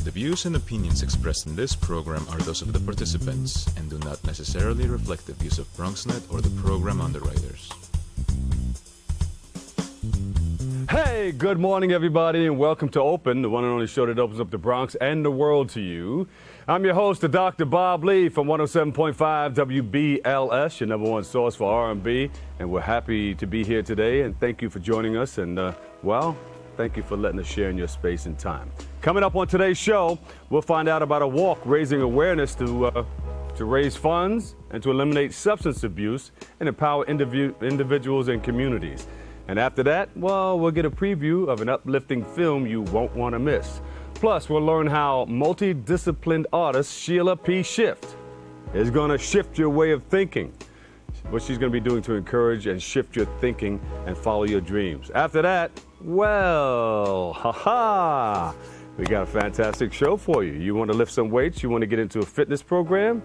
The views and opinions expressed in this program are those of the participants and do not necessarily reflect the views of BronxNet or the program underwriters. Hey, good morning, everybody, and welcome to Open, the one and only show that opens up the Bronx and the world to you. I'm your host, Dr. Bob Lee from 107.5 WBLS, your number one source for R&B, and we're happy to be here today, and thank you for joining us, and, thank you for letting us share in your space and time. Coming up on today's show, we'll find out about a walk raising awareness to raise funds and to eliminate substance abuse and empower individuals and communities. And after that, we'll get a preview of an uplifting film you won't want to miss. Plus, we'll learn how multidisciplined artist Sheila P. Shift is going to shift your way of thinking. What she's going to be doing to encourage and shift your thinking and follow your dreams. After that, we got a fantastic show for you. You want to lift some weights? You want to get into a fitness program?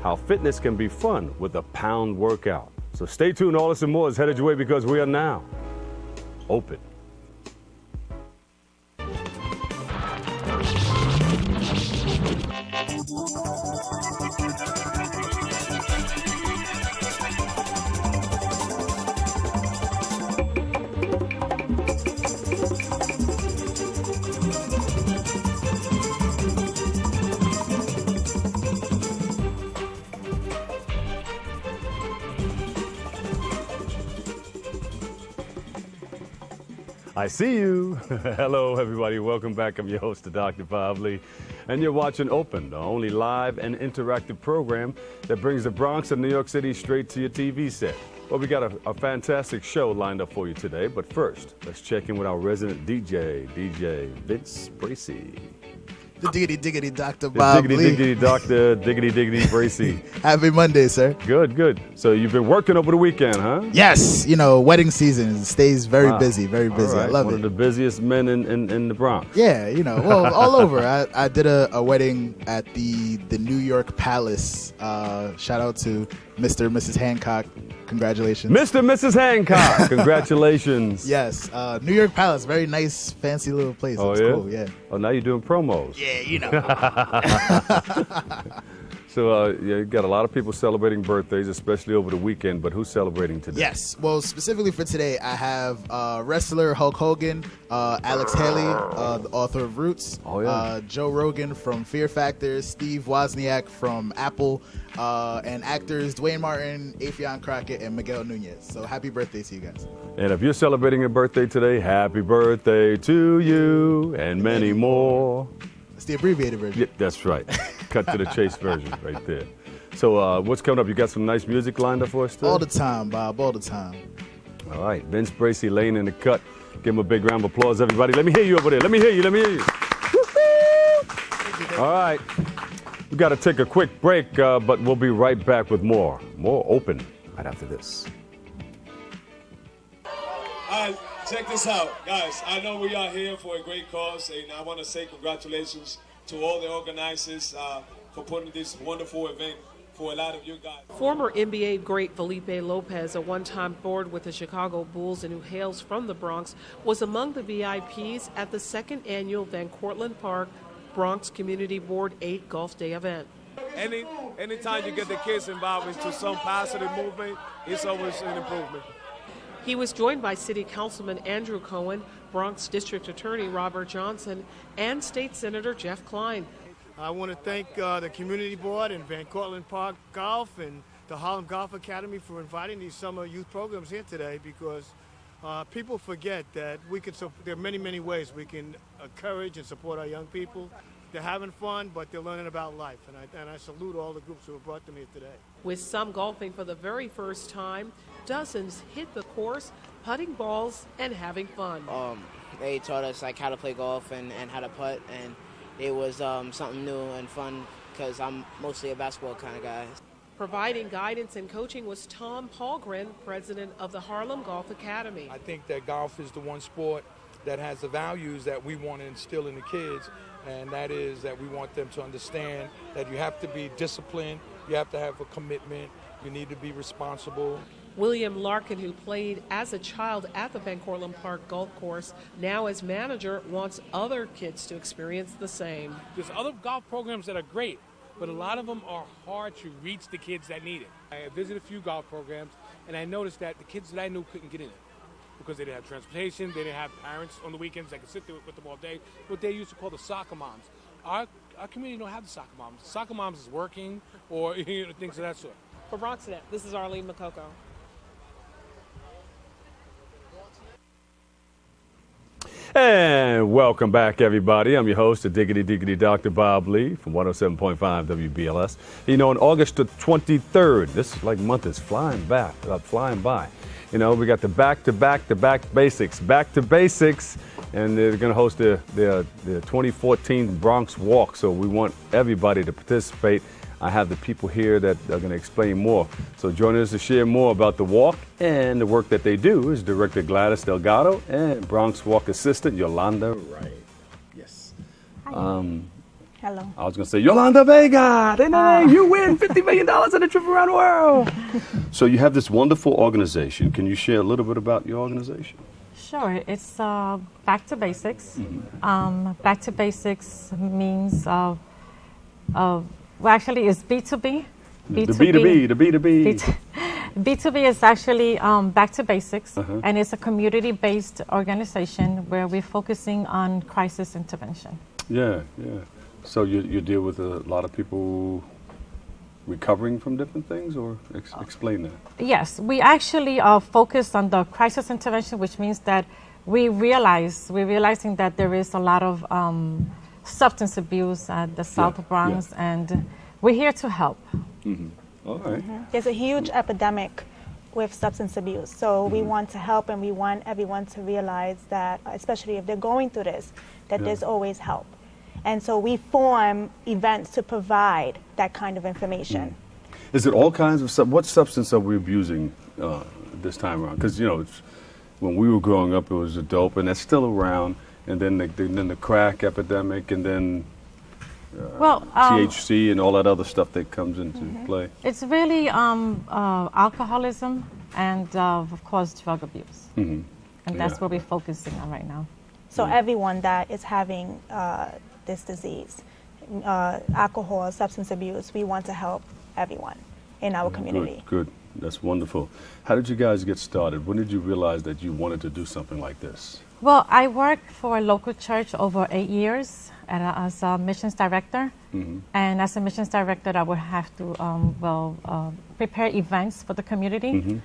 How fitness can be fun with a pound workout. So stay tuned. All this and more is headed your way because we are now open. I see you. Hello, everybody. Welcome back. I'm your host, Dr. Bob Lee, and you're watching Open, the only live and interactive program that brings the Bronx and New York City straight to your TV set. Well, we got a fantastic show lined up for you today, but first, let's check in with our resident DJ Vince Bracey. The diggity Dr. Bob Lee. Diggity Dr. Diggity Bracey. Happy Monday, sir. Good. So you've been working over the weekend, huh? Yes. Wedding season stays very busy, very busy. Right. I love it. One of the busiest men in the Bronx. Yeah, all over. I did a wedding at the New York Palace. Shout out to Mr. and Mrs. Hancock. Congratulations. Mr. and Mrs. Hancock. Congratulations. Yes. New York Palace. Very nice, fancy little place. Oh, it's yeah? cool. Yeah. Oh, now you're doing promos. Yeah, So, you got a lot of people celebrating birthdays, especially over the weekend, but who's celebrating today? Yes. Well, specifically for today, I have wrestler Hulk Hogan, Alex Haley, the author of Roots, Joe Rogan from Fear Factor, Steve Wozniak from Apple, and actors Dwayne Martin, Affion Crockett, and Miguel Nunez. So happy birthday to you guys. And if you're celebrating a birthday today, happy birthday to you and many more. It's the abbreviated version. Yeah, that's right. Cut to the chase version right there. So what's coming up? You got some nice music lined up for us today? All the time, Bob, all the time. All right, Vince Bracey laying in the cut. Give him a big round of applause, everybody. Let me hear you over there. Let me hear you. All right, we got to take a quick break, but we'll be right back with more Open right after this. All right, check this out, guys. I know we are here for a great cause, and I want to say congratulations to all the organizers for putting this wonderful event for a lot of you guys. Former NBA great Felipe Lopez, a one-time forward with the Chicago Bulls and who hails from the Bronx, was among the VIPs at the second annual Van Cortlandt Park Bronx Community Board 8 Golf Day event. Anytime you get the kids involved into some positive movement, it's always an improvement. He was joined by City Councilman Andrew Cohen, Bronx District Attorney Robert Johnson, and State Senator Jeff Klein. I want to thank the Community Board and Van Cortlandt Park Golf and the Harlem Golf Academy for inviting these summer youth programs here today because people forget that there are many ways we can encourage and support our young people. They're having fun, but they're learning about life, and I salute all the groups who have brought them here today. With some golfing for the very first time, dozens hit the course, putting balls and having fun. They taught us how to play golf and how to putt, and it was something new and fun because I'm mostly a basketball kind of guy. Providing guidance and coaching was Tom Paulgren, president of the Harlem Golf Academy. I think that golf is the one sport that has the values that we want to instill in the kids, and that is that we want them to understand that you have to be disciplined, you have to have a commitment, you need to be responsible, William Larkin, who played as a child at the Van Cortlandt Park Golf Course, now as manager, wants other kids to experience the same. There's other golf programs that are great, but a lot of them are hard to reach the kids that need it. I visited a few golf programs, and I noticed that the kids that I knew couldn't get in it because they didn't have transportation, they didn't have parents on the weekends that could sit there with them all day, what they used to call the soccer moms. Our community don't have the soccer moms. Soccer moms is working or things of that sort. For BronxNet, this is Arlene Makoko. And welcome back, everybody. I'm your host, the Diggity Diggity Dr. Bob Lee from 107.5 WBLS. You know, on August the 23rd, this month is flying by. You know, we got the back to basics, and they're going to host the 2014 Bronx Walk. So we want everybody to participate. I have the people here that are going to explain more. So joining us to share more about the walk and the work that they do is Director Gladys Delgado and Bronx Walk Assistant Yolanda Wright. Yes. Hello. I was going to say, Yolanda Vega, you win $50 million on a trip around the world. So you have this wonderful organization. Can you share a little bit about your organization? Sure. It's Back to Basics. Mm-hmm. Back to Basics means well, actually, it's B2B. The B2B. B2B is actually Back to Basics, and it's a community-based organization where we're focusing on crisis intervention. Yeah. So you deal with a lot of people recovering from different things, or explain that? Yes, we actually are focused on the crisis intervention, which means that we're realizing that there is a lot of substance abuse at the South Bronx, and we're here to help. Mm-hmm. All right. There's a huge epidemic with substance abuse, so we want to help, and we want everyone to realize that, especially if they're going through this, that there's always help. And so we form events to provide that kind of information. Is it all kinds of what substance are we abusing this time around? Because, you know, when we were growing up, it was the dope, and that's still around. And then the crack epidemic, and then THC and all that other stuff that comes into play. It's really alcoholism and, of course, drug abuse. And that's what we're focusing on right now. So everyone that is having this disease, alcohol, substance abuse, we want to help everyone in our community. Good. That's wonderful. How did you guys get started? When did you realize that you wanted to do something like this? Well, I worked for a local church over 8 years as a missions director. And as a missions director, I would have to prepare events for the community.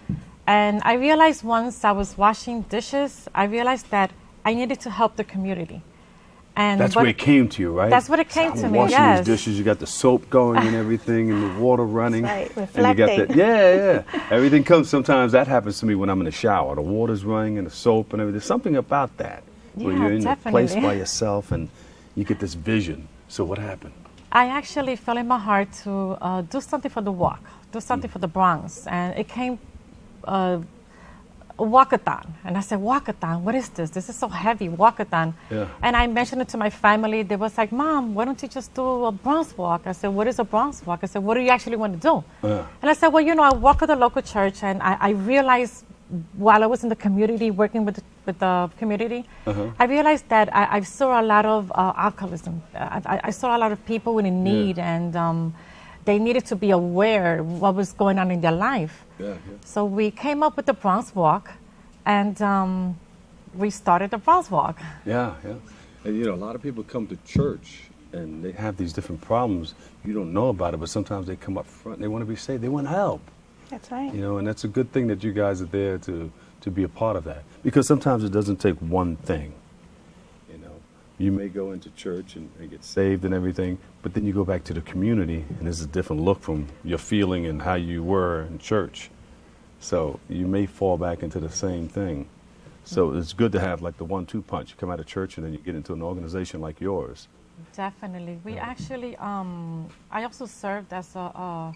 And I realized once I was washing dishes, I realized that I needed to help the community. And that's where it came to you, right? That's what it came to me, washing these dishes, you got the soap going and everything, and the water running. Right, and you got that, everything comes. Sometimes that happens to me when I'm in the shower. The water's running and the soap and everything. There's something about that where you're in a place by yourself and you get this vision. So what happened? I actually felt in my heart to do something for the walk, do something for the Bronx, and it came. Walkathon. And I said, walkathon, what is this? This is so heavy, walkathon. And I mentioned it to my family. They was like, Mom, why don't you just do a Bronx walk? I said, what is a Bronx walk? I said, what do you actually want to do? And I said, well, you know, I work with a local church, and I realized while I was in the community, working with the community, I realized that I saw a lot of alcoholism. I saw a lot of people in need, and they needed to be aware what was going on in their life. So we came up with the Bronx Walk, and we started the Bronx Walk. And you know, a lot of people come to church and they have these different problems. You don't know about it, but sometimes they come up front and they want to be saved. They want help. That's right. You know, and that's a good thing that you guys are there to be a part of that. Because sometimes it doesn't take one thing. You know, you may go into church and get saved and everything, but then you go back to the community and there's a different look from your feeling and how you were in church. So you may fall back into the same thing. So it's good to have like the 1-2 punch. You come out of church and then you get into an organization like yours. Definitely. We actually, I also served as a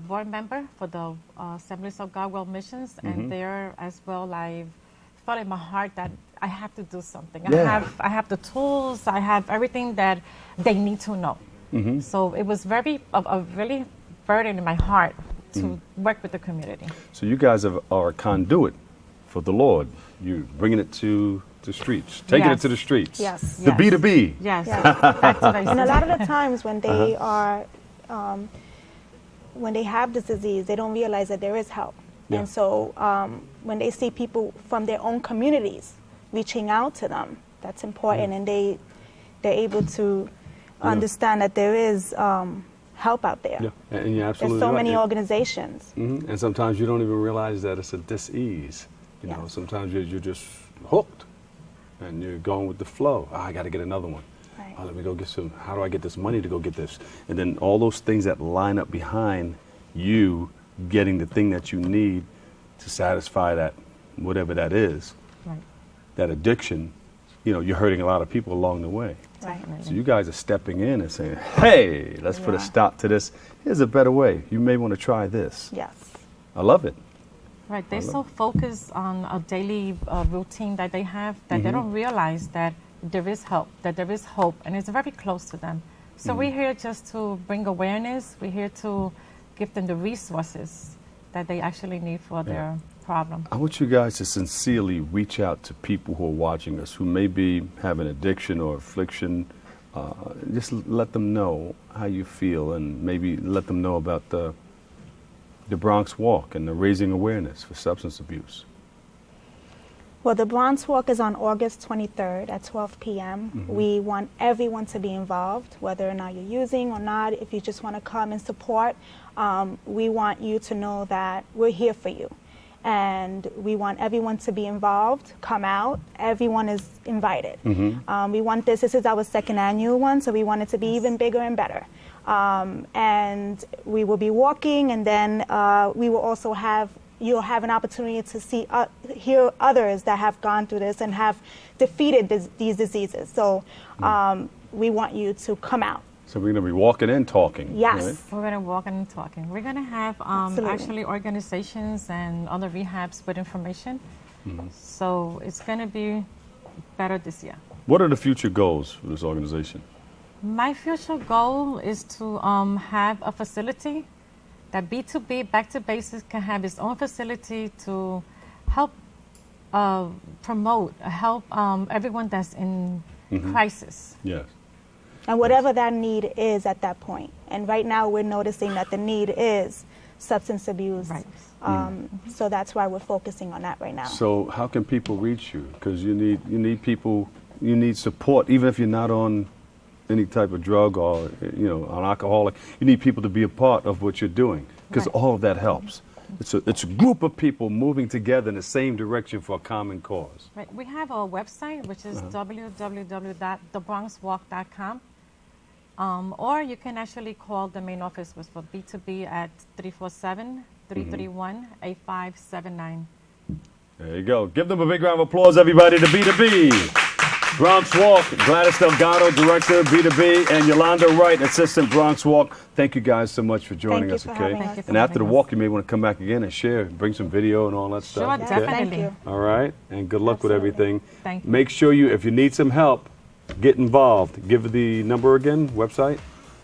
board member for the Assemblies of God World Missions, and there as well I felt in my heart that I have to do something. I have the tools, I have everything that they need to know. So it was really burden in my heart to work with the community. So you guys are a conduit for the Lord. You're bringing it to the streets, taking it to the streets. Yes. The B2B. Yes. And a lot of the times when they are, when they have this disease, they don't realize that there is help. Yeah. And so when they see people from their own communities reaching out to them, that's important, and they're able to understand that there is help out there. Yeah, and you're absolutely There's so right. many organizations. And sometimes you don't even realize that it's a dis-ease. You know, sometimes you're just hooked, and you're going with the flow. I got to get another one. Right. Let me go get some. How do I get this money to go get this? And then all those things that line up behind you getting the thing that you need to satisfy that, whatever that is, that addiction. You know, you're hurting a lot of people along the way. Right. So you guys are stepping in and saying, hey, let's put a stop to this. Here's a better way. You may want to try this. Yes. I love it. Right, they're so focused on a daily routine that they have that they don't realize that there is help, that there is hope, and it's very close to them. So we're here just to bring awareness. We're here to give them the resources that they actually need for their problem. I want you guys to sincerely reach out to people who are watching us who may be having addiction or affliction. Just let them know how you feel, and maybe let them know about the Bronx Walk and the raising awareness for substance abuse. Well, the Bronx Walk is on August 23rd at 12 p.m. We want everyone to be involved, whether or not you're using or not. If you just want to come and support, we want you to know that we're here for you. And we want everyone to be involved, come out. Everyone is invited. We want this is our second annual one, so we want it to be even bigger and better. And we will be walking, and then we will also you'll have an opportunity to hear others that have gone through this and have defeated these diseases. So we want you to come out. So we're going to be walking and talking. Yes. Right? We're going to walk and talking. We're going to have actually organizations and other rehabs with information. So it's going to be better this year. What are the future goals for this organization? My future goal is to have a facility that B2B, Back to Basics, can have its own facility to help promote, help everyone that's in crisis. Yes. And whatever that need is at that point. And right now we're noticing that the need is substance abuse. Right. So that's why we're focusing on that right now. So how can people reach you? Because you need people, you need support, even if you're not on any type of drug or an alcoholic. You need people to be a part of what you're doing, because all of that helps. It's a group of people moving together in the same direction for a common cause. Right. We have a website, which is www.thebronxwalk.com. Or you can actually call the main office for B2B at 347-331-8579. There you go. Give them a big round of applause, everybody, to B2B. Bronx Walk, Gladys Delgado, Director, B2B, and Yolanda Wright, Assistant Bronx Walk. Thank you guys so much for joining us, okay? And after the walk, you may want to come back again and share, bring some video and all that stuff. Sure, definitely. Thank you. All right, and good luck with everything. Thank you. Make sure if you need some help, get involved. Give the number again, website.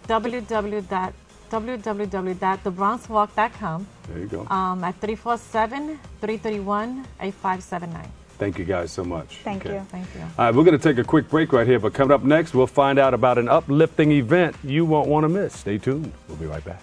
www.thebronxwalk.com. There you go. At 347-331-8579. Thank you guys so much. Thank you. Thank you. All right, we're going to take a quick break right here, but coming up next, we'll find out about an uplifting event you won't want to miss. Stay tuned. We'll be right back.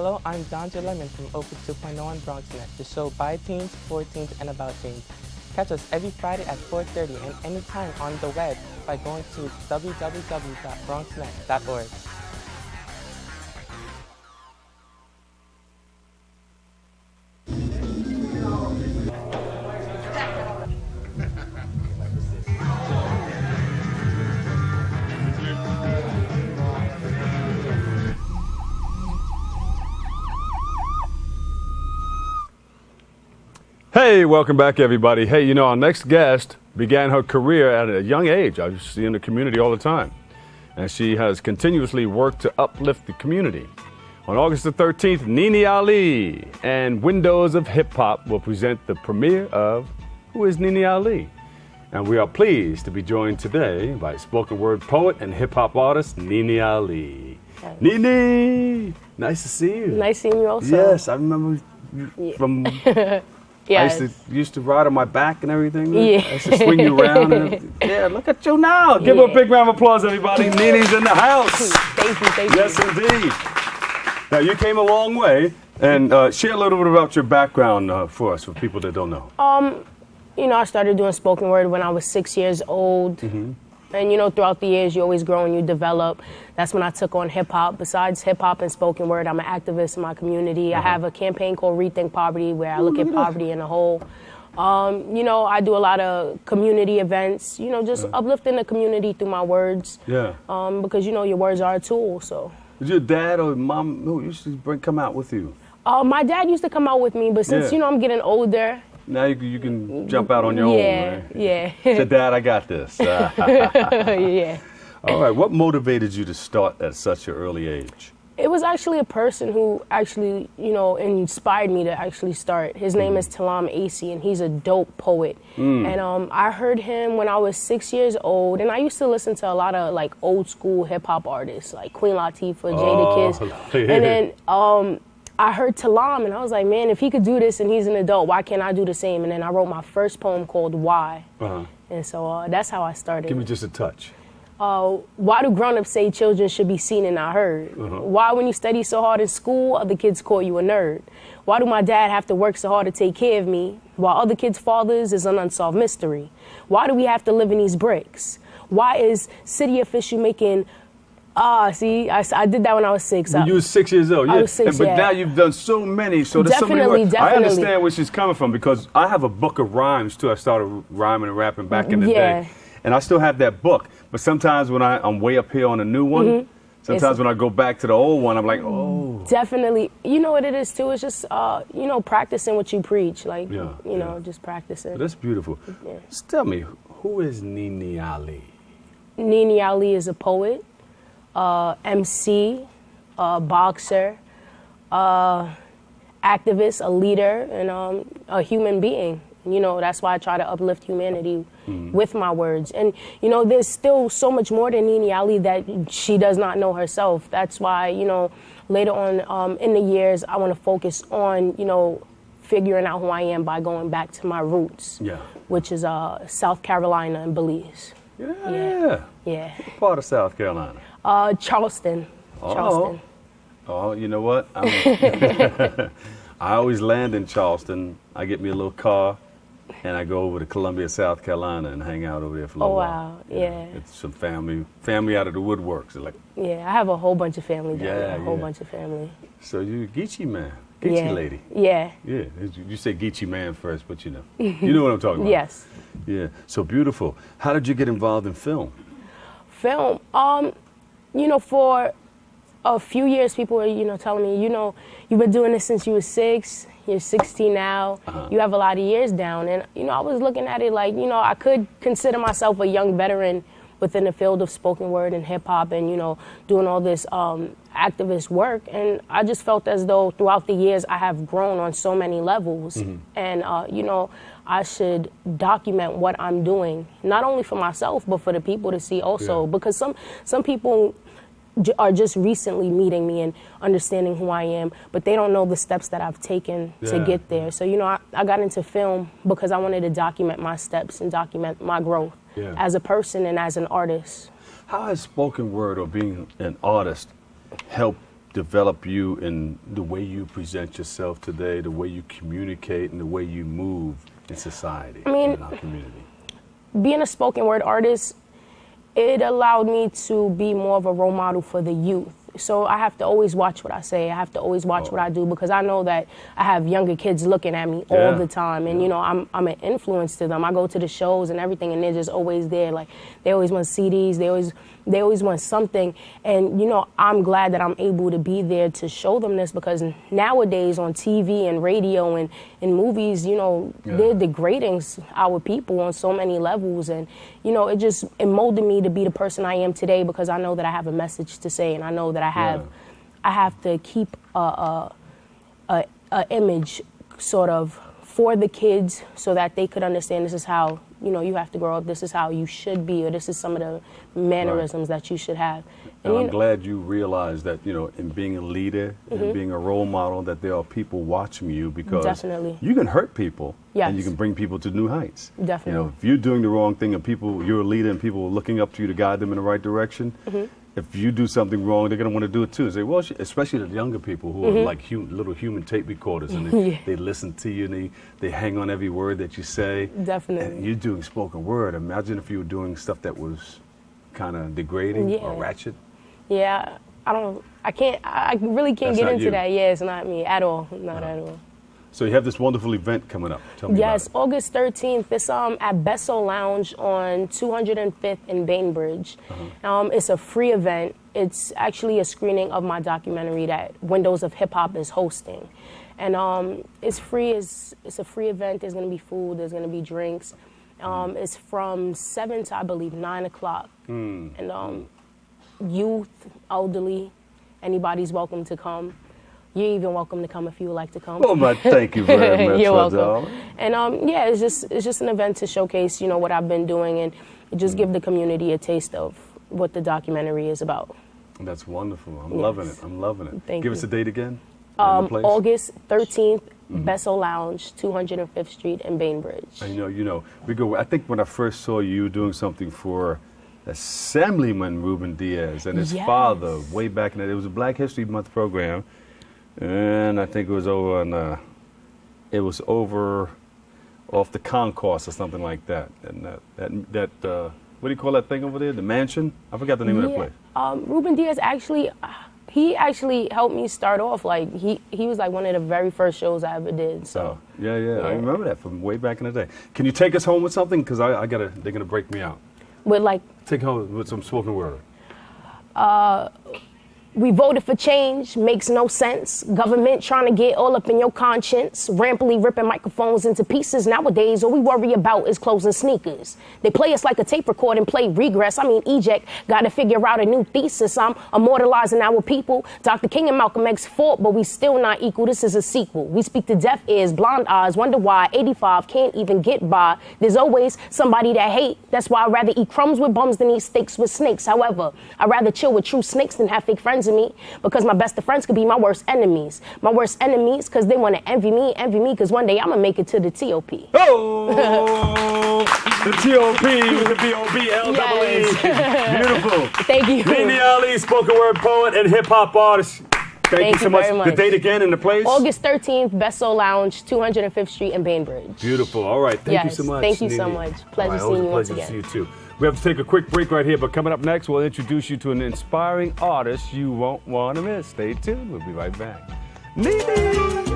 Hello, I'm Dante Lemon from Open 2.0 on BronxNet, the show by teens, for teens, and about teens. Catch us every Friday at 4:30 and anytime on the web by going to www.bronxnet.org. Hey, welcome back, everybody. Hey, you know, our next guest began her career at a young age. I see in the community all the time. And she has continuously worked to uplift the community. On August the 13th, Nene Ali and Windows of Hip Hop will present the premiere of Who is Nene Ali? And we are pleased to be joined today by spoken word poet and hip hop artist Nene Ali. Yes. Nene, nice to see you. Nice seeing you also. Yes, I remember you from... Yes. I used to ride on my back and everything. Yeah. I used to swing you around. And yeah, look at you now. Give her a big round of applause, everybody. Nene's in the house. Thank you. Yes, indeed. Now, you came a long way. And share a little bit about your background for us, for people that don't know. You know, I started doing spoken word when I was 6 years old. Mm-hmm. And, you know, throughout the years, you always grow and you develop. That's when I took on hip-hop. Besides hip-hop and spoken word, I'm an activist in my community. I have a campaign called Rethink Poverty, where I look at poverty in a whole. You know, I do a lot of community events, you know, just uplifting the community through my words. Yeah. Because, you know, your words are a tool, so. Did your dad or mom who used to come out with you? My dad used to come out with me, but since, you know, I'm getting older. Now you can jump out on your own, right? Yeah. Say, Dad, I got this. Yeah. All right. What motivated you to start at such an early age? It was actually a person who actually, you know, inspired me to actually start. His name is Talam Acey, and he's a dope poet. And I heard him when I was 6 years old, and I used to listen to a lot of like old school hip hop artists like Queen Latifah, Jadakiss, and then I heard Talam, and I was like, man, if he could do this and he's an adult, why can't I do the same? And then I wrote my first poem called Why. And so that's how I started. Give me just a touch. Why do grown-ups say children should be seen and not heard? Why, when you study so hard in school, other kids call you a nerd? Why do my dad have to work so hard to take care of me, while other kids' fathers is an unsolved mystery? Why do we have to live in these bricks? Why is city official making... see, I did that when I was 6. When you were 6 years old, yeah. I was 6, but now you've done so many, so there's so many words. I understand where she's coming from, because I have a book of rhymes, too. I started rhyming and rapping back in the day. And I still have that book. But sometimes when I'm way up here on a new one, sometimes when I go back to the old one, I'm like, oh. Definitely. You know what it is, too? It's just, you know, practicing what you preach. Like, you know, just practicing. That's beautiful. Yeah. Just tell me, who is Nene Ali? Nene Ali is a poet. MC, boxer, activist, a leader, and a human being. You know, that's why I try to uplift humanity with my words. And, you know, there's still so much more than Nene Ali that she does not know herself. That's why, you know, later on in the years, I want to focus on, you know, figuring out who I am by going back to my roots, which is South Carolina and Belize. Yeah. What part of South Carolina? Charleston. Charleston. Oh, you know what? I always land in Charleston. I get me a little car, and I go over to Columbia, South Carolina, and hang out over there for a little while. Yeah. It's some family out of the woodworks. Like, I have a whole bunch of family down there. A whole bunch of family. So you're a Geechee man, Geechee lady. Yeah. Yeah. You say Geechee man first, but you know what I'm talking about. Yes. Yeah. So beautiful. How did you get involved in film? Film. You know, for a few years, people were, you know, telling me, you know, you've been doing this since you were 6. You're 16 now. You have a lot of years down. And, you know, I was looking at it like, you know, I could consider myself a young veteran within the field of spoken word and hip hop and, you know, doing all this activist work. And I just felt as though throughout the years I have grown on so many levels. And, you know, I should document what I'm doing, not only for myself, but for the people to see also. Because some people are just recently meeting me and understanding who I am, but they don't know the steps that I've taken to get there. So, you know, I got into film because I wanted to document my steps and document my growth as a person and as an artist. How has spoken word or being an artist helped develop you in the way you present yourself today, the way you communicate, and the way you move in society, in our community? Being a spoken word artist, it allowed me to be more of a role model for the youth. So I have to always watch what I say. I have to always watch what I do, because I know that I have younger kids looking at me all the time. And, you know, I'm an influence to them. I go to the shows and everything, and they're just always there. Like, they always want CDs. They always want something. And, you know, I'm glad that I'm able to be there to show them this, because nowadays on TV and radio and in movies, you know, they're degrading our people on so many levels. And, you know, it molded me to be the person I am today, because I know that I have a message to say, and I know that I have to keep a image sort of for the kids, so that they could understand this is how, you know, you have to grow up, this is how you should be, or this is some of the mannerisms that you should have. And I'm glad you realize that, you know, in being a leader and being a role model, that there are people watching you, because you can hurt people and you can bring people to new heights. Definitely. You know, if you're doing the wrong thing and you're a leader and people are looking up to you to guide them in the right direction, if you do something wrong, they're going to want to do it too. Say, well, especially the younger people who are like little human tape recorders, and they listen to you and they hang on every word that you say. Definitely. And you're doing spoken word. Imagine if you were doing stuff that was kind of degrading or ratchet. Yeah, I really can't get into that. Yeah, it's not me at all. Not at all. So you have this wonderful event coming up. Tell me about it. August 13th. It's at Besso Lounge on 205th in Bainbridge. It's a free event. It's actually a screening of my documentary that Windows of Hip Hop is hosting. And it's free. It's a free event. There's going to be food. There's going to be drinks. It's from 7 to, I believe, 9 o'clock. And youth, elderly, anybody's welcome to come. You're even welcome to come if you would like to come. Oh, my, thank you very much. You're welcome. And it's just an event to showcase, you know, what I've been doing, and just give the community a taste of what the documentary is about. That's wonderful. I'm loving it. I'm loving it. Thank Give you. us a date again. August 13th, Besso Lounge, 205th Street in Bainbridge. And you know, we go. I think when I first saw you doing something for Assemblyman Ruben Diaz and his father way back in the day, it was a Black History Month program. And I think it was over off the concourse or something like that. And that what do you call that thing over there? The mansion? I forgot the name of that place. Ruben Diaz he actually helped me start off. Like he was like one of the very first shows I ever did. So yeah. I remember that from way back in the day. Can you take us home with something? Because they're gonna break me out. Take home with some spoken word. We voted for change, makes no sense. Government trying to get all up in your conscience, rampantly ripping microphones into pieces. Nowadays, all we worry about is closing sneakers. They play us like a tape record and play regress. Eject, gotta figure out a new thesis. I'm immortalizing our people. Dr. King and Malcolm X fought, but we still not equal. This is a sequel. We speak to deaf ears, blind eyes, wonder why 85 can't even get by. There's always somebody that hate. That's why I'd rather eat crumbs with bums than eat steaks with snakes. However, I'd rather chill with true snakes than have fake friends of me, because my best of friends could be my worst enemies. My worst enemies because they want to envy me because one day I'm going to make it to the TOP. Oh, the TOP with the B-O-B-L-E-E. Beautiful. Thank you. Nene Ali, spoken word poet and hip hop artist. Thank you so much. The date again and the place? August 13th, Besso Lounge, 205th Street in Bainbridge. Beautiful. All right. Thank you so much. Thank you so much. Pleasure seeing you once again. Pleasure to see you too. We have to take a quick break right here, but coming up next, we'll introduce you to an inspiring artist you won't want to miss. Stay tuned. We'll be right back. Nene!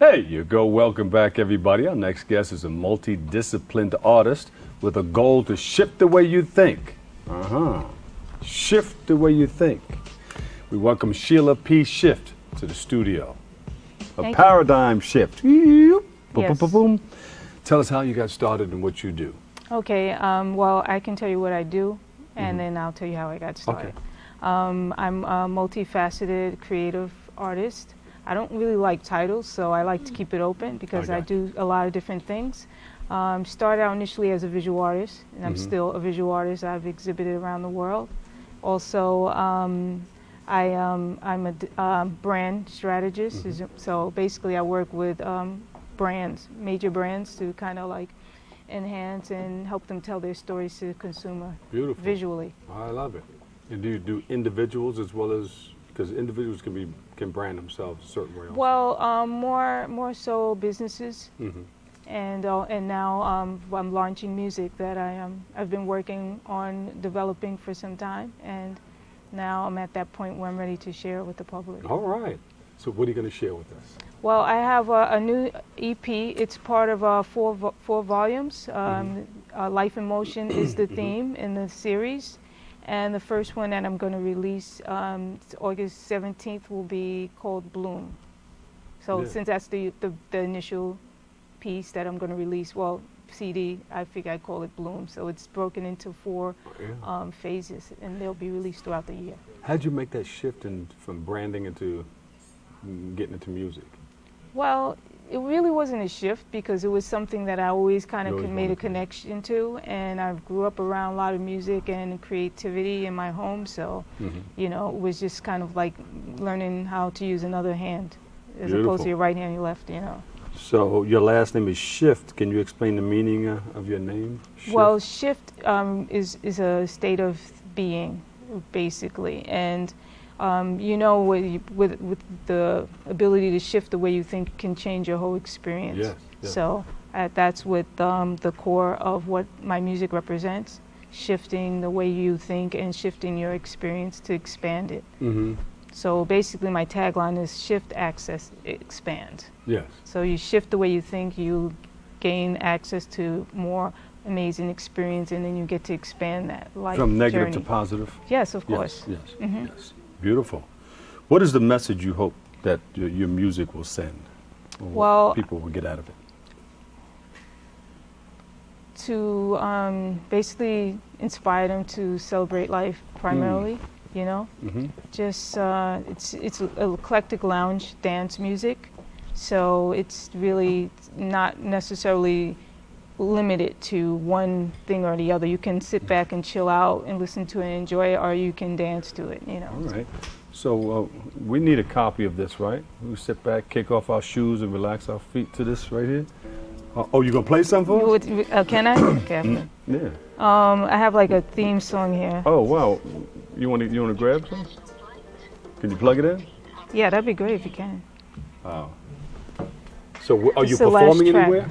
Hey, you go. Welcome back, everybody. Our next guest is a multidisciplined artist with a goal to shift the way you think. Shift the way you think. We welcome Sheila P. Shift to the studio. A paradigm shift. Boom, boom, boom, boom. Tell us how you got started and what you do. Okay, well, I can tell you what I do, and then I'll tell you how I got started. Okay. I'm a multifaceted creative artist. I don't really like titles, so I like to keep it open because I do a lot of different things. Started out initially as a visual artist, and I'm still a visual artist. I've exhibited around the world. Also, I'm a brand strategist, so basically I work with brands, major brands, to kind of like enhance and help them tell their stories to the consumer. Beautiful. Visually. I love it. And do you do individuals as well as, because individuals can brand themselves a certain way also? Well, more so businesses, and now I'm launching music that I've been working on developing for some time, and now I'm at that point where I'm ready to share it with the public. All right. So what are you going to share with us? Well, I have a new EP. It's part of four volumes. Life in Motion is the theme in the series. And the first one that I'm going to release August 17th will be called Bloom. So since that's the initial piece that I'm going to release, well, CD, I figure I'd call it Bloom. So it's broken into four phases, and they'll be released throughout the year. How'd you make that shift from branding into getting into music? Well, it really wasn't a shift because it was something that I always kind of made a connection to, and I grew up around a lot of music and creativity in my home, so you know, it was just kind of like learning how to use another hand as opposed to your right hand and your left, you know. So your last name is Shift. Can you explain the meaning of your name? Shift? Well, shift is a state of being, basically, and you know, with the ability to shift the way you think can change your whole experience. Yes, yes. So that's what the core of what my music represents, shifting the way you think and shifting your experience to expand it. So basically my tagline is shift, access, expand. Yes. So you shift the way you think, you gain access to more amazing experience, and then you get to expand that life From negative journey. to positive? Yes, of course. Yes, yes. Beautiful. What is the message you hope that your music will send? Or Well, what people will get out of it? To basically inspire them to celebrate life primarily, you know. Just it's eclectic lounge dance music, so it's really not necessarily limited to one thing or the other. You can sit back and chill out and listen to it and enjoy it, or you can dance to it, you know. All right. So we need a copy of this, right? We sit back, kick off our shoes, and relax our feet to this right here. Oh, you gonna play something for us? Can I? Okay. Yeah. I have like a theme song here. Oh wow. You wanna grab some? Can you plug it in? Yeah, that'd be great if you can. Wow. So are you It's the last performing track. anywhere?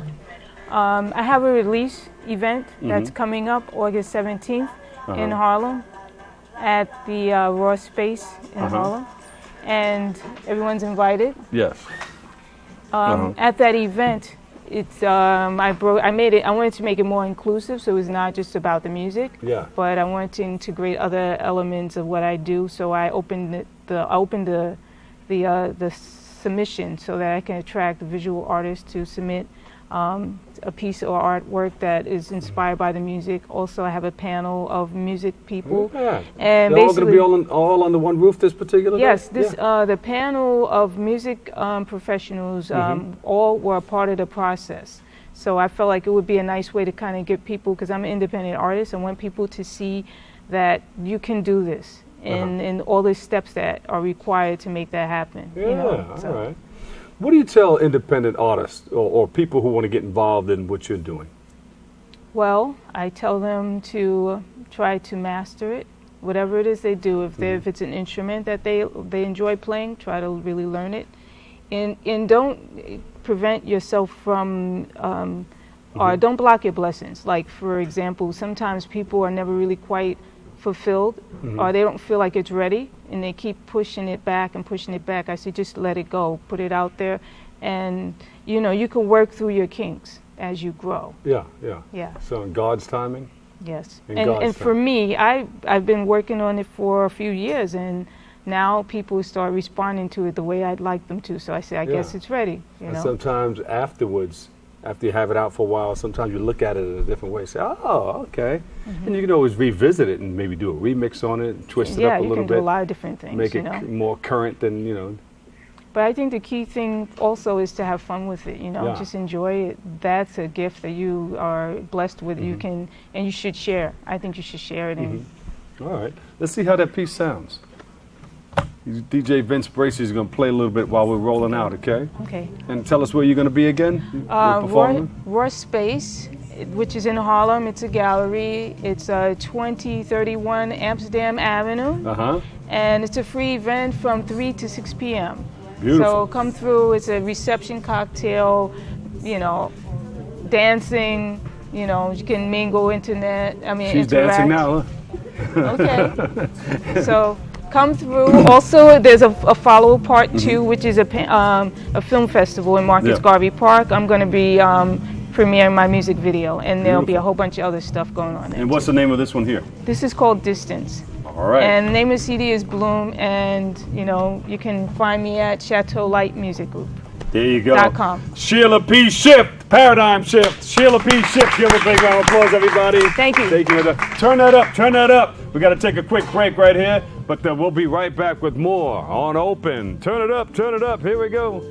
I have a release event that's coming up August 17th in Harlem at the Raw Space in Harlem, and everyone's invited. Yes. At that event, it's I wanted to make it more inclusive, so it's not just about the music. Yeah. But I wanted to integrate other elements of what I do, so I opened the submission so that I can attract visual artists to submit a piece or artwork that is inspired by the music. Also, I have a panel of music people, and they're all going to be all under one roof this particular day? Yes, the panel of music professionals all were a part of the process. So I felt like it would be a nice way to kind of get people, because I'm an independent artist, I want people to see that you can do this and all the steps that are required to make that happen. Yeah, you know, so. All right. What do you tell independent artists or people who want to get involved in what you're doing? Well, I tell them to try to master it, whatever it is they do. If it's an instrument that they enjoy playing, try to really learn it, and don't prevent yourself from or don't block your blessings. Like, for example, sometimes people are never really quite fulfilled, or they don't feel like it's ready, and they keep pushing it back and pushing it back. I say just let it go, put it out there, And, you know, you can work through your kinks as you grow. Yeah. So in God's timing? Yes. In And God's for time. me, I've been working on it for a few years, and now people start responding to it the way I'd like them to. So I say, I guess it's ready. You And know? sometimes afterwards, after you have it out for a while, sometimes you look at it in a different way. Say, oh, okay. And you can always revisit it and maybe do a remix on it, twist it up a little bit. Yeah, you can do a lot of different things. Make you it know? more current than, you know. But I think the key thing also is to have fun with it, you know, just enjoy it. That's a gift that you are blessed with. You can, and you should share. I think you should share it. All right. Let's see how that piece sounds. DJ Vince Bracey is going to play a little bit while we're rolling out, okay? Okay. And tell us where you're going to be again? Raw Space, which is in Harlem. It's a gallery. It's 2031 Amsterdam Avenue. And it's a free event from 3 to 6 p.m. Beautiful. So come through. It's a reception cocktail, you know, dancing, you know, you can mingle internet. I mean, She's interact. dancing now, huh? Okay. So come through. Also, there's a follow-up part 2, which is a film festival in Marcus Garvey Park. I'm going to be premiering my music video, and there'll be a whole bunch of other stuff going on there. And what's the name of this one here? This is called Distance. All right. And the name of the CD is Bloom, and you know you can find me at Chateau Light Music Group. There you go. .com. Sheila P. Shift, paradigm shift. Sheila P. Shift. Give a big round of applause, everybody. Thank you. Thank you. Turn that up. Turn that up. We got to take a quick break right here, but we'll be right back with more on Open. Turn it up. Turn it up. Here we go.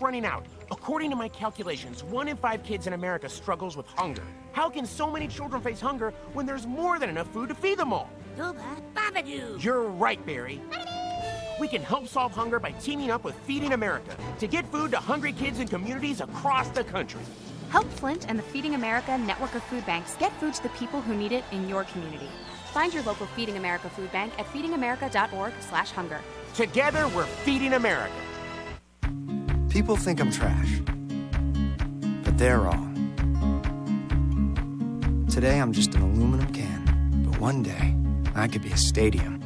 Running out. According to my calculations, 1 in 5 kids in America struggles with hunger. How can so many children face hunger when there's more than enough food to feed them all? You're right, Barry. We can help solve hunger by teaming up with Feeding America to get food to hungry kids in communities across the country. Help Flint and the Feeding America network of food banks get food to the people who need it in your community. Find your local Feeding America food bank at feedingamerica.org/hunger. Together, we're Feeding America. People think I'm trash, but they're wrong. Today I'm just an aluminum can, but one day I could be a stadium.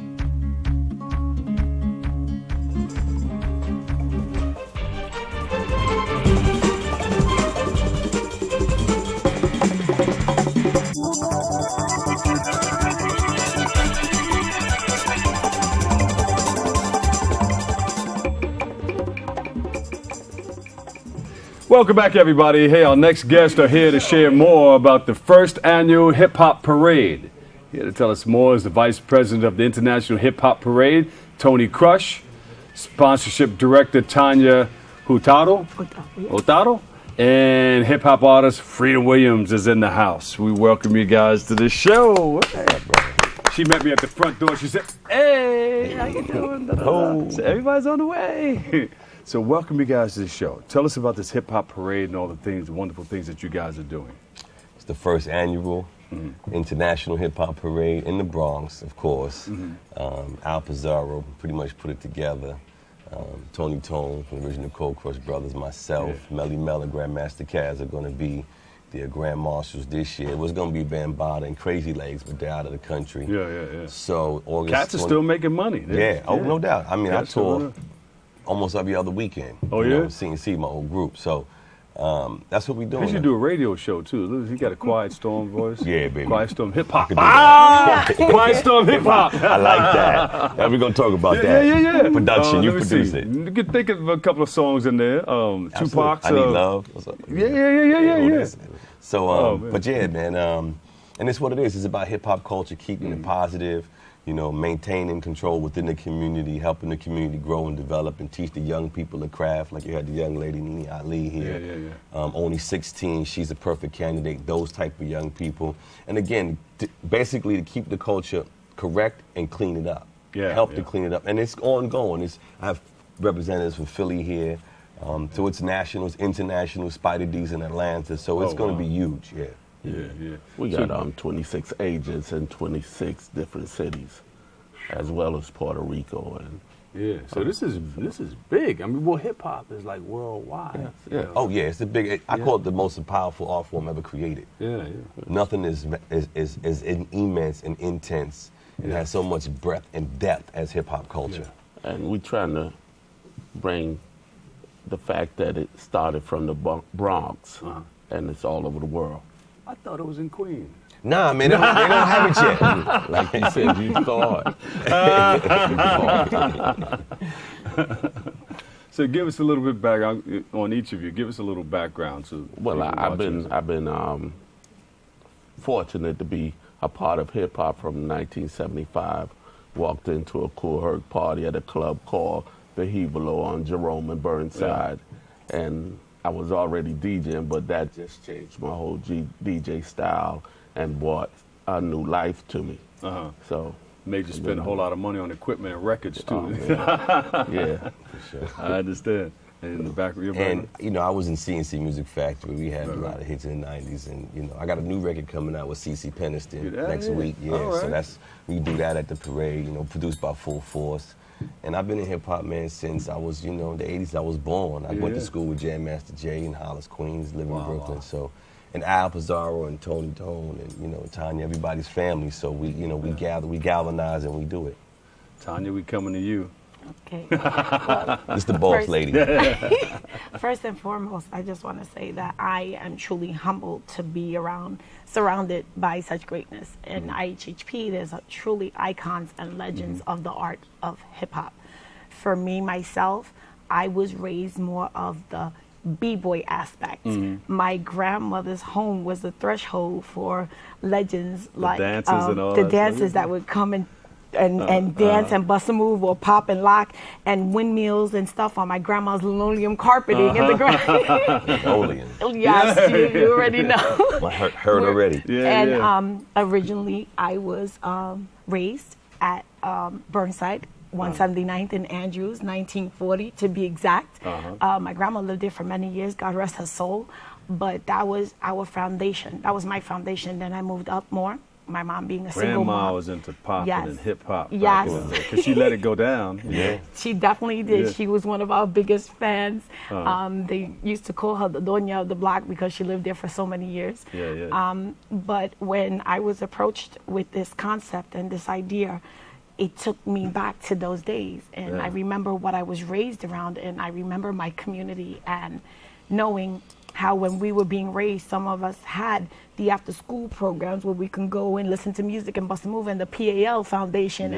Welcome back, everybody. Hey, our next guests are here to share more about the first annual Hip Hop Parade. Here to tell us more is the Vice President of the International Hip Hop Parade, Tony Crush, Sponsorship Director Tanya Hurtado, and hip hop artist Freedom Williams is in the house. We welcome you guys to the show. She met me at the front door. She said, "Hey, how you doing?" So everybody's on the way. So welcome you guys to the show. Tell us about this hip hop parade and all the things, the wonderful things that you guys are doing. It's the first annual International Hip Hop Parade in the Bronx, of course. Al Pizarro pretty much put it together. Tony Tone from the original Cold Crush Brothers, myself, Melly Mel and Grandmaster Caz are going to be the Grand Marshals this year. It was going to be Bambaataa and Crazy Legs, but they're out of the country. Yeah. So August Cats are still making money. No doubt. I mean, Cats I tour almost every other weekend. Oh, you yeah? know, see my old group. So That's what we doing. He should do a radio show too. He got a Quiet Storm voice. Yeah, baby. Quiet Storm hip hop. Quiet Storm hip hop. I like that. Now we're gonna talk about that. Yeah. Production, you let me produce see. it. You can think of a couple of songs in there. Tupac's. I Need Love. What's up? Yeah. So, but yeah, man. And it's what it is. It's about hip hop culture, keeping it positive. You know, maintaining control within the community, helping the community grow and develop, and teach the young people the craft. Like you had the young lady Nini Ali here, only 16. She's a perfect candidate. Those type of young people, and again, basically to keep the culture correct and clean it up. Help to clean it up, and it's ongoing. I have representatives from Philly here, so it's national, it's international. Spider D's in Atlanta, so it's going to be huge. We got 26 agents in 26 different cities, as well as Puerto Rico and. So this is big. I mean, well, hip hop is like worldwide. Oh yeah, it's a big. I call it the most powerful art form ever created. Nothing is immense and intense and has so much breadth and depth as hip hop culture. And we're trying to bring the fact that it started from the Bronx and it's all over the world. I thought it was in Queens. Nah, man, they don't have it yet. Like you said, you thought. So give us a little bit background on each of you. Give us a little background. Well, I've been fortunate to be a part of hip hop from 1975. Walked into a Cool Herc party at a club called the Hevelo on Jerome and Burnside, and I was already DJing, but that just changed my whole DJ style and brought a new life to me. So made you spend a whole lot of money on equipment and records too. Yeah, for sure. I understand. And in the back of your And you know, I was in CNC Music Factory. We had a lot of hits in the '90s, and you know, I got a new record coming out with CeCe Peniston next week. So we do that at the parade. You know, produced by Full Force. And I've been in hip hop, man, since I was, in the '80s. I was born. I went to school with Jam Master Jay in Hollis, Queens, living in Brooklyn. So, and Al Pizarro and Tony Tone and Tanya, everybody's family. So we gather, we galvanize, and we do it. Tanya, we coming to you. Okay. Well, it's the boss lady. First and foremost, I just want to say that I am truly humbled to be surrounded by such greatness. In IHHP, there's truly icons and legends of the art of hip hop. For me, myself, I was raised more of the b-boy aspect. My grandmother's home was the threshold for legends like the dancers that would come and dance and bust a move or pop and lock and windmills and stuff on my grandma's linoleum carpeting in the ground. Linoleum. Yes, you already know. I heard already. Originally I was raised at Burnside, 179th in Andrews, 1940 to be exact. My grandma lived there for many years, God rest her soul. But that was our foundation. That was my foundation. Then I moved up more. My mom being a single mom. Grandma was into popping and hip hop. Yes. Because she let it go down. She definitely did. She was one of our biggest fans. They used to call her the Doña of the block because she lived there for so many years. But when I was approached with this concept and this idea, it took me back to those days. And I remember what I was raised around, and I remember my community and knowing how when we were being raised, some of us had the after-school programs where we can go and listen to music and bust a move, and the PAL Foundation.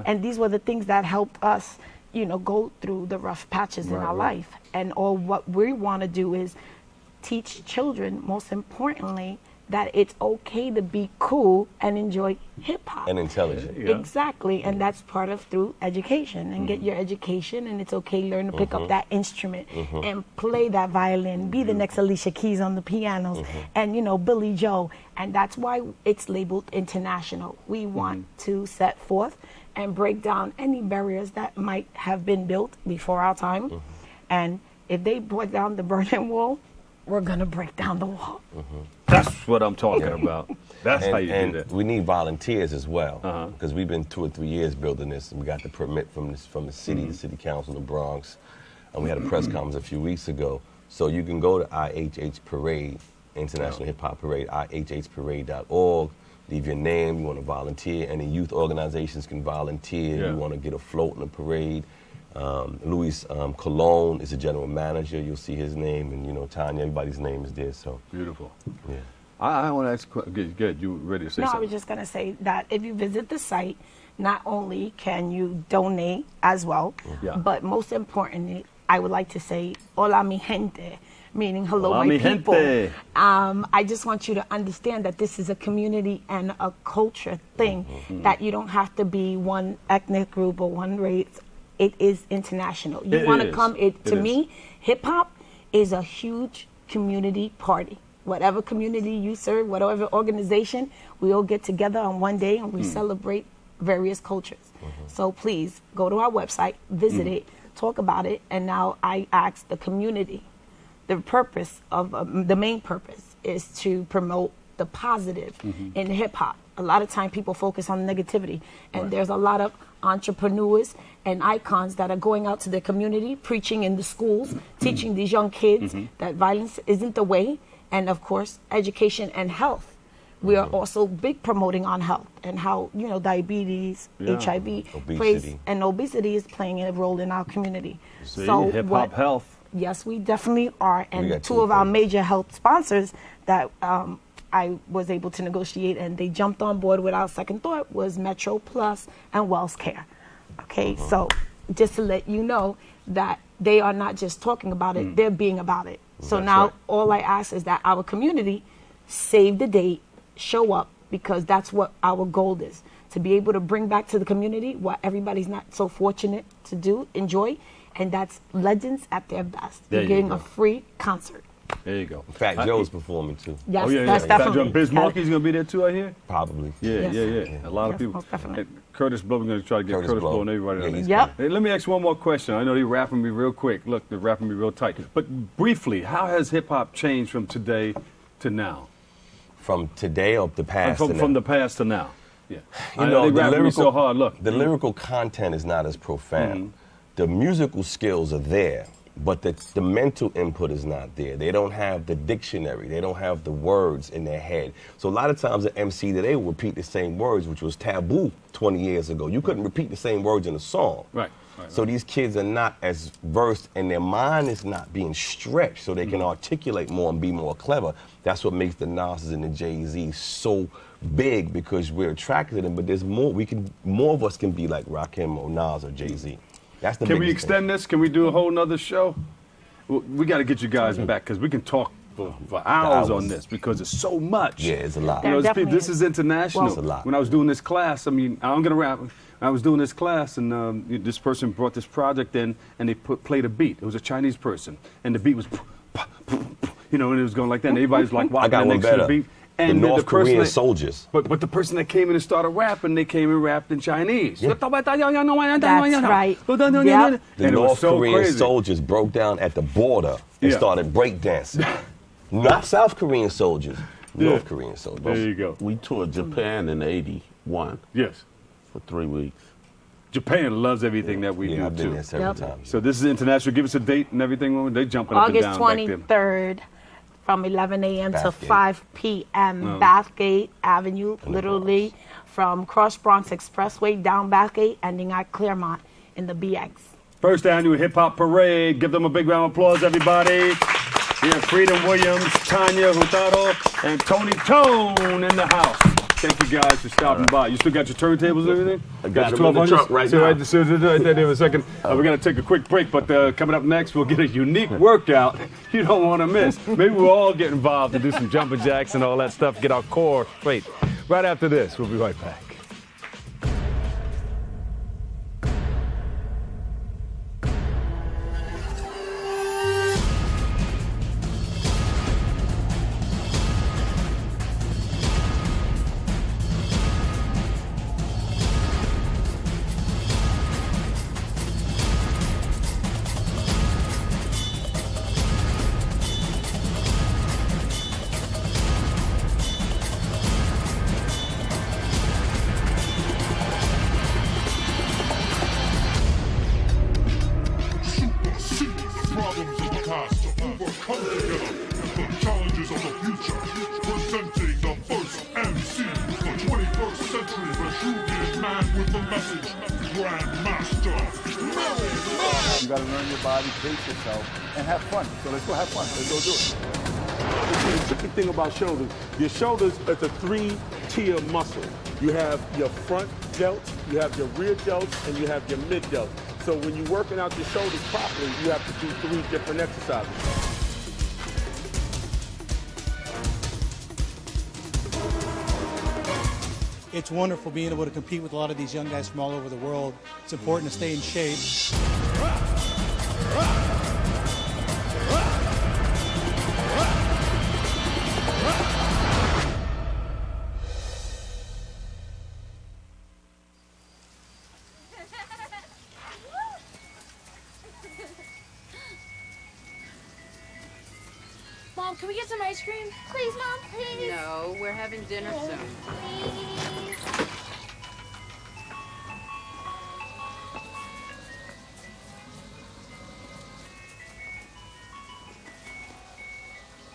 And these were the things that helped us, go through the rough patches in our life. And all what we want to do is teach children, most importantly, that it's okay to be cool and enjoy hip-hop. And intelligent. Exactly, and that's part of through education. And get your education, and it's okay, learn to pick up that instrument and play that violin, be the next Alicia Keys on the pianos, and Billy Joe. And that's why it's labeled international. We want to set forth and break down any barriers that might have been built before our time. And if they brought down the Berlin Wall, we're gonna break down the wall. That's what I'm talking about. That's how you do that. We need volunteers as well, because we've been 2 or 3 years building this, and we got the permit from the city, the city council in the Bronx, and we had a press conference a few weeks ago. So you can go to IHH Parade, International Hip Hop Parade, ihhparade.org. Leave your name. You want to volunteer. Any youth organizations can volunteer. You want to get a float in the parade. Luis Colon is the general manager. You'll see his name, and Tanya, everybody's name is there. So beautiful. Yeah. I want to ask. Good. You ready to say something? I was just going to say that if you visit the site, not only can you donate as well, but most importantly, I would like to say, hola mi gente, meaning hello, hola, my mi people. Gente. I just want you to understand that this is a community and a culture thing, that you don't have to be one ethnic group or one race. It is international. You want to come, to me, hip-hop is a huge community party. Whatever community you serve, whatever organization, we all get together on one day and we celebrate various cultures. So please go to our website, visit it, talk about it, and now I ask the community. The purpose of the main purpose is to promote the positive in hip hop. A lot of time people focus on negativity, and there's a lot of entrepreneurs and icons that are going out to their community, preaching in the schools, teaching these young kids that violence isn't the way, and of course, education and health. We are also big promoting on health and how, diabetes, HIV, obesity is playing a role in our community. See, so hip-hop health. Yes, we definitely are. And two of our major health sponsors that I was able to negotiate and they jumped on board without second thought was Metro Plus and Wells Care. Okay, so just to let you know that they are not just talking about it, they're being about it. So now all I ask is that our community save the date, show up, because that's what our goal is, to be able to bring back to the community what everybody's not so fortunate to do, enjoy, and that's legends at their best. You're getting a free concert. There you go. Fat Joe's performing too. Yes, that's definitely. Fat Joe. Biz Markie's going to be there too, I hear? Probably. Yeah. A lot of people. Curtis Blow, we're going to try to get Curtis Blow and everybody. Yep. Hey, let me ask you one more question. I know they're wrapping me real quick. Look, they're wrapping me real tight. But briefly, how has hip-hop changed from today to now? From today or the past to now? From the past to now. Yeah. You know, they wrapping me so hard. Look. The lyrical content is not as profound. The musical skills are there, but the mental input is not there. They don't have the dictionary. They don't have the words in their head. So a lot of times the MC today will repeat the same words, which was taboo 20 years ago. You couldn't repeat the same words in a song. Right. So these kids are not as versed, and their mind is not being stretched so they can articulate more and be more clever. That's what makes the Nas's and the Jay-Z so big, because we're attracted to them, but there's more. More of us can be like Rakim or Nas or Jay-Z. That's the Can we extend this? Can we do a whole nother show? We got to get you guys back, because we can talk for hours on this, because it's so much. Yeah, it's a lot. This is international. It's a lot. When I was doing this class, I'm going to rap. I was doing this class, and this person brought this project in, and they played a beat. It was a Chinese person, and the beat was, and it was going like that, and everybody's like walking next to the beat. And the North Korean soldiers. But the person that came in and started rapping, they came and rapped in Chinese. That's right. The North Korean crazy. soldiers broke down at the border and started breakdancing. Not South Korean soldiers, North Korean soldiers. There you go. We toured Japan in '81. Yes. For 3 weeks. Japan loves everything that we do, I've been too. there several times. So this is international. Give us a date and everything. They jumping up and down back there. August 23rd from 11 a.m. to 5 p.m. Bathgate Avenue, literally from Cross Bronx Expressway down Bathgate, ending at Claremont in the BX. First annual Hip Hop Parade. Give them a big round of applause, everybody. We have Freedom Williams, Tanya Hurtado, and Tony Tone in the house. Thank you guys for stopping by. You still got your turntables and everything? I got them in the truck right now. Right there in a second. We're going to take a quick break, but coming up next, we'll get a unique workout you don't want to miss. Maybe we'll all get involved to do some jumping jacks and all that stuff, get our core straight. Right after this, we'll be right back. Century, Vesuvian man with the message, Grandmaster. got to learn your body, pace yourself, and have fun. So let's go have fun. Let's go do it. The tricky thing about shoulders, your shoulders is a 3-tier muscle. You have your front delts, you have your rear delts, and you have your mid delts. So when you're working out your shoulders properly, you have to do 3 different exercises. It's wonderful being able to compete with a lot of these young guys from all over the world. It's important to stay in shape. Mom, can we get some ice cream? Please, Mom, please. No, we're having dinner soon.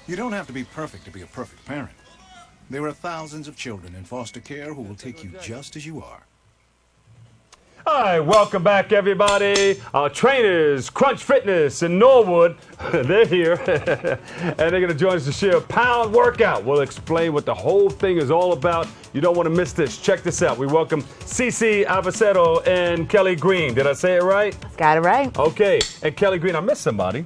You don't have to be perfect to be a perfect parent. There are thousands of children in foster care who will take you just as you are. All right, welcome back, everybody. Our trainers, Crunch Fitness in Norwood, they're here, and they're going to join us to share a pound workout. We'll explain what the whole thing is all about. You don't want to miss this. Check this out. We welcome Cece Avocetto and Kelly Green. Did I say it right? Got it right. Okay, and Kelly Green, I missed somebody.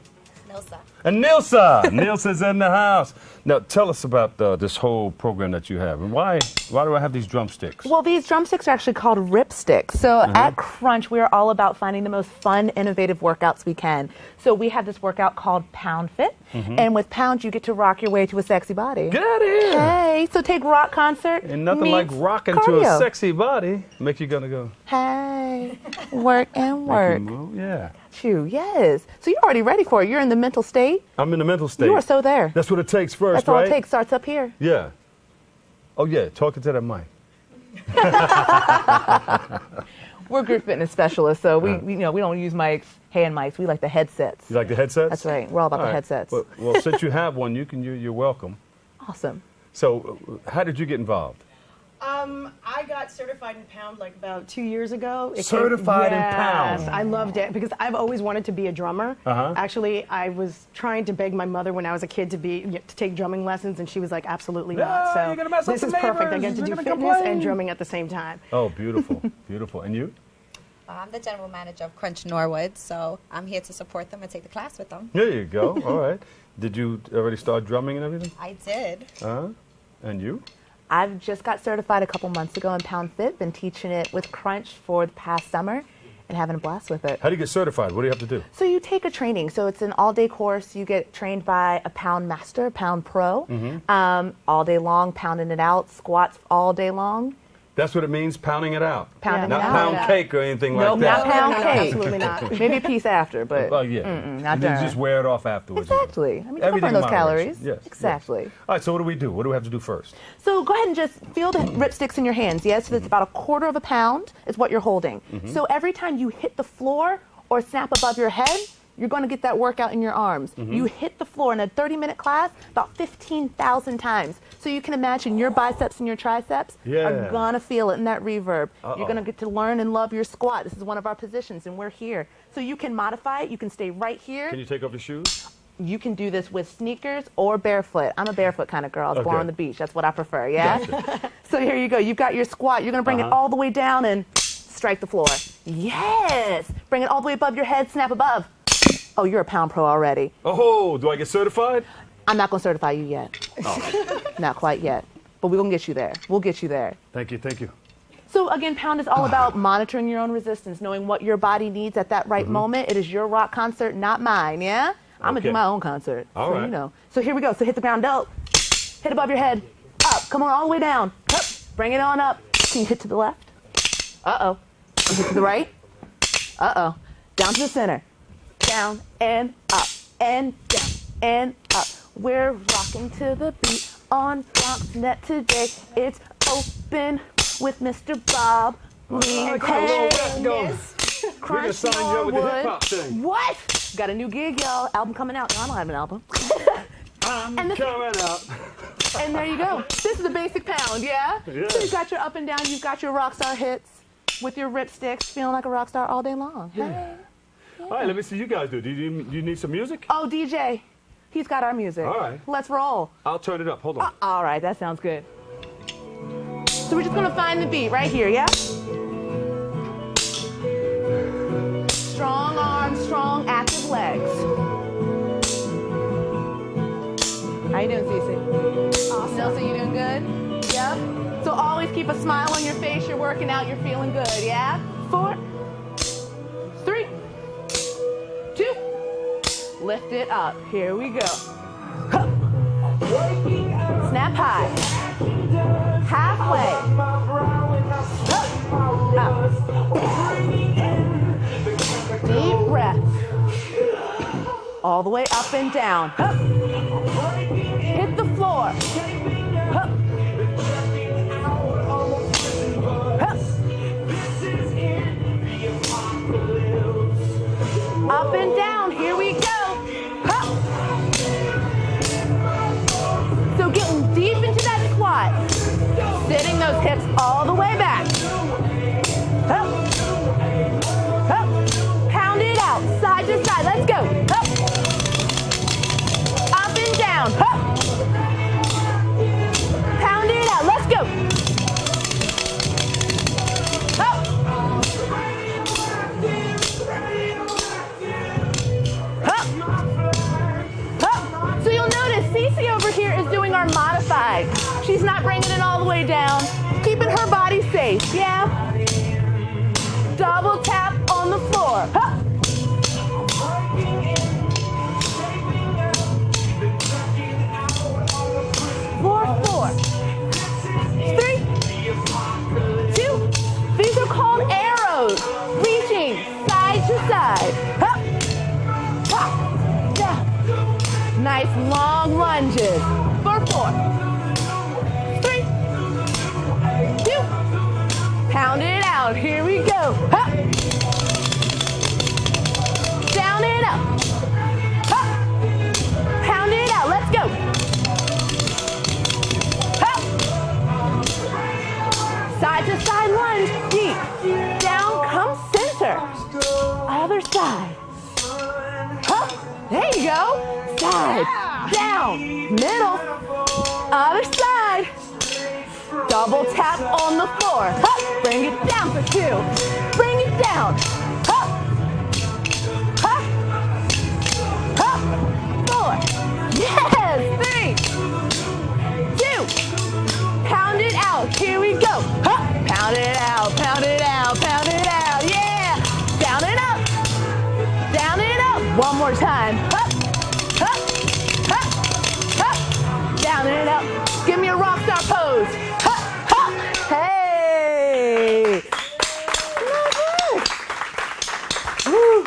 Nilsa. And Nilsa. Nilsa's in the house. Now, tell us about this whole program that you have. And why do I have these drumsticks? Well, these drumsticks are actually called ripsticks. So at Crunch, we are all about finding the most fun, innovative workouts we can. So we have this workout called Pound Fit. And with Pound, you get to rock your way to a sexy body. Get out of here. Hey, so take rock concert. And nothing like rocking to cardio. a sexy body. Make you gonna go. Hey, work and work. Make you move, yeah. Chew, yes. So you're already ready for it. You're in the mental state. I'm in the mental state. You are so there. That's what it takes first, That's all right? it takes. Starts up here. Yeah. Oh, yeah. Talking to that mic. We're group fitness specialists, so we don't use mics, hand mics. We like the headsets. You like the headsets? That's right. We're all about the headsets. Well, since you have one, you're welcome. Awesome. So, how did you get involved? I got certified in Pound like about 2 years ago. Certified in Pound. Yes, I loved it because I've always wanted to be a drummer. Actually, I was trying to beg my mother when I was a kid to take drumming lessons, and she was like, absolutely not. So you're gonna mess up this the is perfect. I neighbors. get to They're do gonna fitness complain. and drumming at the same time. Oh, beautiful. Beautiful. And you? I'm the general manager of Crunch Norwood, so I'm here to support them and take the class with them. There you go. All right. Did you already start drumming and everything? I did. And you? I've just got certified a couple months ago in Pound Fit. Been teaching it with Crunch for the past summer and having a blast with it. How do you get certified? What do you have to do? So you take a training. So it's an all-day course. You get trained by a Pound Master, Pound Pro, all day long, pounding it out, squats all day long. That's what it means, pounding it out. Pounding not it out. pound cake or anything like Nope, that. not pound No, cake. absolutely not. Maybe a piece after, but Well, yeah. not And then during. you just wear it off afterwards. Exactly. I mean, you don't Everything burn in those moderation. calories. Yes. Exactly. Yes. All right, so what do we do? What do we have to do first? So go ahead and just feel the ripsticks in your hands. Yes, it's about 1/4 of a pound is what you're holding. So every time you hit the floor or snap above your head, you're going to get that workout in your arms. You hit the floor in a 30-minute class about 15,000 times. So you can imagine your biceps and your triceps are going to feel it in that reverb. You're going to get to learn and love your squat. This is one of our positions, and we're here. So you can modify it. You can stay right here. Can you take off your shoes? You can do this with sneakers or barefoot. I'm a barefoot kind of girl. I was born Okay. on the beach. That's what I prefer, yeah? Gotcha. So here you go. You've got your squat. You're going to bring it all the way down and strike the floor. Yes! Bring it all the way above your head. Snap above. Oh, you're a Pound Pro already. Oh, do I get certified? I'm not going to certify you yet. Oh. Not quite yet. But we're going to get you there. We'll get you there. Thank you, thank you. So again, Pound is all about monitoring your own resistance, knowing what your body needs at that right moment. It is your rock concert, not mine, yeah? I'm going to do my own concert. All so right. you know. So here we go. So hit the ground up. Hit above your head. Up. Come on, all the way down. Up. Bring it on up. Can you hit to the left? Uh-oh. Can you hit to the right? Uh-oh. Down to the center. Down and up and down and up. We're rocking to the beat on BronxNet today. It's open with Mr. Bob Lee. Crunch sign you up with the hip-hop Norwood. thing. What? Got a new gig, y'all. Album coming out. No, I don't have an album. I'm coming out. And there you go. This is a basic pound, yeah? Yeah. So you've got your up and down. You've got your rock star hits with your ripsticks, feeling like a rock star all day long. Hey. All right, let me see you guys do. Do you need some music? Oh, DJ, he's got our music. All right. Let's roll. I'll turn it up. Hold on. All right, that sounds good. So we're just gonna find the beat right here, yeah? Strong arms, strong, active legs. How you doing, Cece? Awesome. Nelson, you doing good? Yep. So always keep a smile on your face. You're working out. You're feeling good, yeah? 4, 3, 2. Lift it up. Here we go. Hup. Snap high. Halfway. Hup. Up. Deep breath. All the way up and down. Hup. Hit the floor. Hup. Hup. Up and down. Here we go. Hup. So getting deep into that squat. Sitting those hips all the way back. Hup. Hup. Pound it out. Side to side. Let's go. Hup. Up and down. Hup. Pound it out. Let's go. Hup. Hup. Hup. So you'll notice Cece over here is doing our modified. She's not bringing it all the way down. Keeping her body safe, yeah? Double tap on the floor. Hup. 4, 4, 3, 2. These are called arrows. Reaching side to side. Hup. Pop. Down. Nice long lunges. 4, 4, 3, 2. Pound it out. Here we go. Hup. Down and up. Hup. Pound it out. Let's go. Hup. Side to side lunge. Deep. Down. Come center. Other side. Hup. There you go. Side. Down. Middle. Other side. Double tap on the floor. Hup. Bring it down for 2. Bring it down. Hup. Hup. Hup. 4. Yes. 3, 2. Pound it out. Here we go. Hup. Pound it out. Pound it out. Pound it out. Yeah. Down and up. Down and up. One more time. Hup. Hup. Hup. Hup. Down and up. Give me a rock star pose. Hup. Hup. Hey. Woo.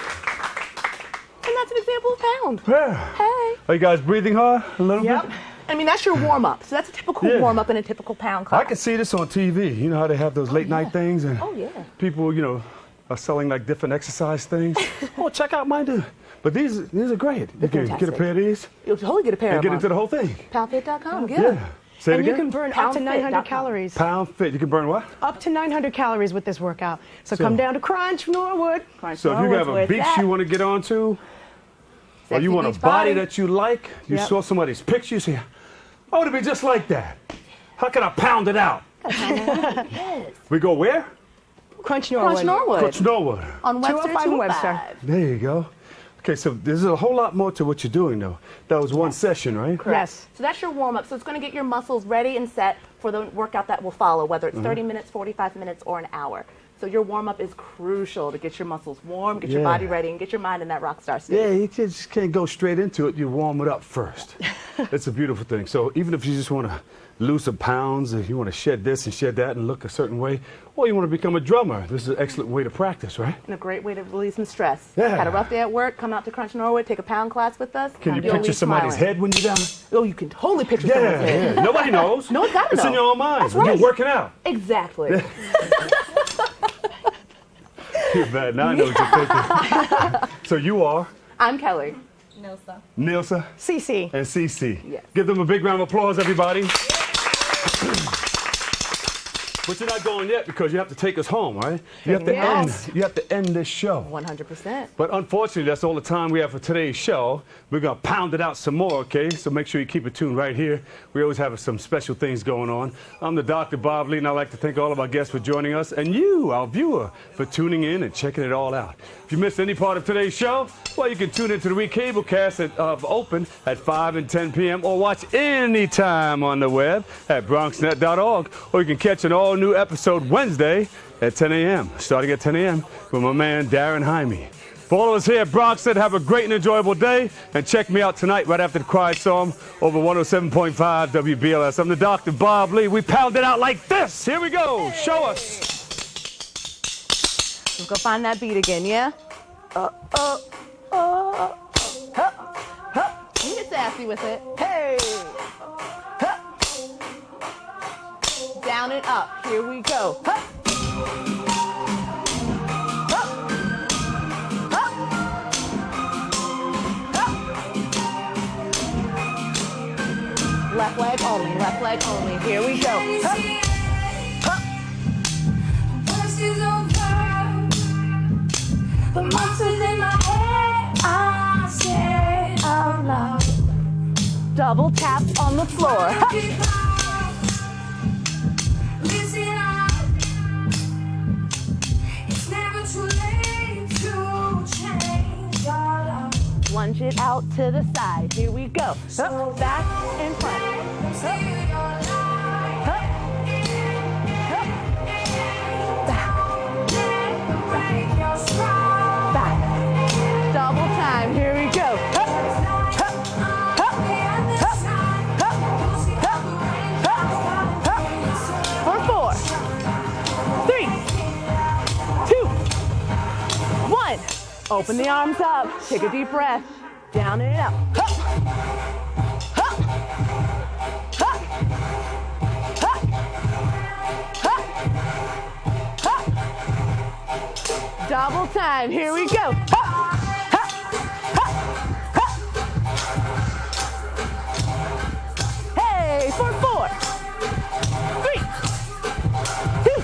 And that's an example of pound. Yeah. Hey. Are you guys breathing hard a little bit? I mean, that's your warm-up. So that's a typical warm-up in a typical pound class. I can see this on TV. You know how they have those late night things and people, you know, are selling like different exercise things. Oh, check out mine too. But these are great. You can get a pair of these. You'll totally get a pair and of get them. into the whole thing. Poundfit.com. Yeah. Say it And again. you can burn up to 900 calories. Pound Fit. You can burn what? Up to 900 calories with this workout. So come down to Crunch Norwood. So if you have a beach you want to get onto, or you want a body that you like, you saw somebody's picture, you say, I want to be just like that. How can I pound it out? Yes. We go where? Crunch Norwood. Crunch Norwood. Crunch Norwood. On Webster 205 and Webster. There you go. Okay, so there's a whole lot more to what you're doing, though. That was one session, right? Correct. Yes. So that's your warm-up. So it's going to get your muscles ready and set for the workout that will follow, whether it's 30 minutes, 45 minutes, or an hour. So your warm-up is crucial to get your muscles warm, get your body ready, and get your mind in that rock star state. Yeah, you just can't go straight into it. You warm it up first. It's a beautiful thing. So even if you just want to lose some pounds, if you want to shed this and shed that and look a certain way, or you want to become a drummer, this is an excellent way to practice, right? And a great way to release some stress. Yeah. Had a rough day at work, come out to Crunch Norwood, take a pound class with us. Can you You'll picture leave somebody's smiling. head when you're down? Oh, you can totally picture someone's head. Yeah. Nobody knows. No one's got to know. It's in your own mind. That's When right. you're working out. Exactly. Too bad. Now I know what you're thinking. So you are? I'm Kelly. Nilsa. Nilsa? Cece. And Cece. Yes. Give them a big round of applause, everybody. But you're not going yet because you have to take us home, right? You have to end this show. 100%. But unfortunately, that's all the time we have for today's show. We're going to pound it out some more, okay? So make sure you keep it tuned right here. We always have some special things going on. I'm the Dr. Bob Lee, and I'd like to thank all of our guests for joining us and you, our viewer, for tuning in and checking it all out. If you missed any part of today's show, well, you can tune into the recablecast of Open at 5 and 10 p.m. or watch anytime on the web at bronxnet.org, or you can catch an all-new episode Wednesday at 10 a.m., starting at 10 a.m. with my man Darren Jaime. For all of us here at BronxNet, have a great and enjoyable day, and check me out tonight right after the Quiet Storm over 107.5 WBLS. I'm the Dr. Bob Lee. We pound it out like this. Here we go. Show us. Let's go find that beat again, yeah? You get sassy with it. Hey! Down and up. Here we go. Left leg only, left leg only. Here we go. The monsters in my head, I say out loud. Double tap on the floor. Listen up. It's never too late to change your love. Lunge it out to the side. Here we go. Back and front. Back. Double time. Here we go. For 4, 3, 2, 1. Open the arms up. Take a deep breath. Down and up. Double time. Here we go. Hey, for 4, 3, 2,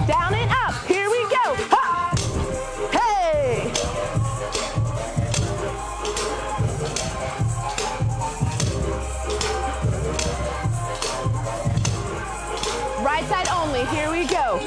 down and up. Here we go. Hey. Right side only. Here we go.